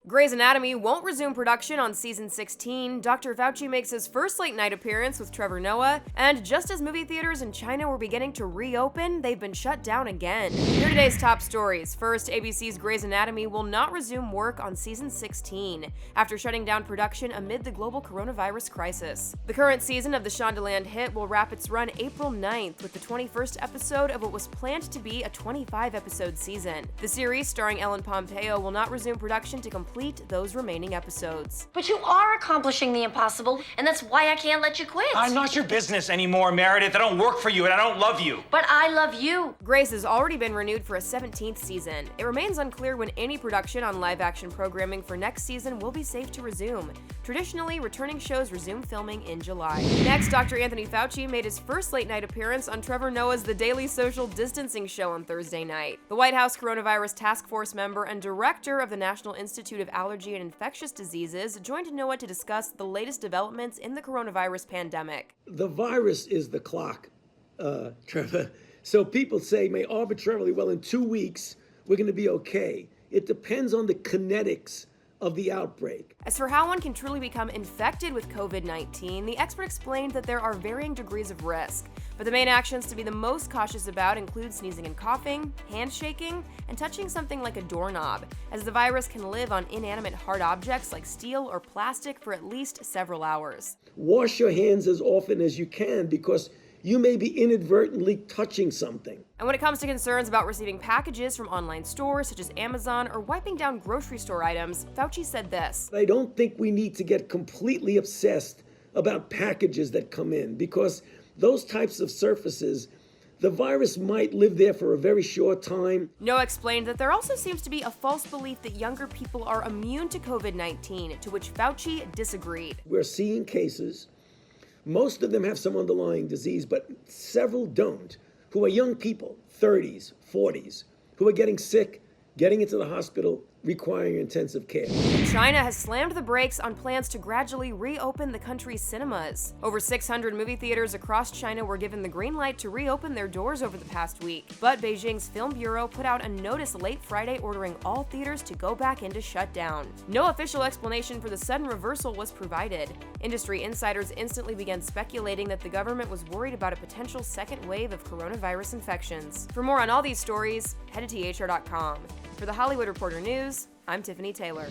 Grey's Anatomy won't resume production on season 16, Dr. Fauci makes his first late-night appearance with Trevor Noah, and just as movie theaters in China were beginning to reopen, they've been shut down again. Here are today's top stories. First, ABC's Grey's Anatomy will not resume work on season 16, after shutting down production amid the global coronavirus crisis. The current season of the Shondaland hit will wrap its run April 9th with the 21st episode of what was planned to be a 25-episode season. The series, starring Ellen Pompeo, will not resume production to complete those remaining episodes. But you are accomplishing the impossible, and that's why I can't let you quit. I'm not your business anymore, Meredith. I don't work for you, and I don't love you. But I love you. Grey's has already been renewed for a 17th season. It remains unclear when any production on live-action programming for next season will be safe to resume. Traditionally, returning shows resume filming in July. Next, Dr. Anthony Fauci made his first late-night appearance on Trevor Noah's The Daily Social Distancing Show on Thursday night. The White House Coronavirus Task Force member and director of the National Institute of Allergy and Infectious Diseases joined Noah to discuss the latest developments in the coronavirus pandemic. The virus is the clock, Trevor. So people say, may arbitrarily, well, in 2 weeks, we're going to be okay. It depends on the kinetics of the outbreak. As for how one can truly become infected with COVID-19, the expert explained that there are varying degrees of risk, but the main actions to be the most cautious about include sneezing and coughing, handshaking, and touching something like a doorknob, as the virus can live on inanimate hard objects like steel or plastic for at least several hours. Wash your hands as often as you can because you may be inadvertently touching something. And when it comes to concerns about receiving packages from online stores such as Amazon or wiping down grocery store items, Fauci said this. I don't think we need to get completely obsessed about packages that come in because those types of surfaces, the virus might live there for a very short time. Noah explained that there also seems to be a false belief that younger people are immune to COVID-19, to which Fauci disagreed. We're seeing cases. Most of them have some underlying disease, but several don't, who are young people, 30s, 40s, who are getting sick, getting into the hospital, requiring intensive care. China has slammed the brakes on plans to gradually reopen the country's cinemas. Over 600 movie theaters across China were given the green light to reopen their doors over the past week, but Beijing's Film Bureau put out a notice late Friday ordering all theaters to go back into shutdown. No official explanation for the sudden reversal was provided. Industry insiders instantly began speculating that the government was worried about a potential second wave of coronavirus infections. For more on all these stories, head to THR.com. For the Hollywood Reporter News, I'm Tiffany Taylor.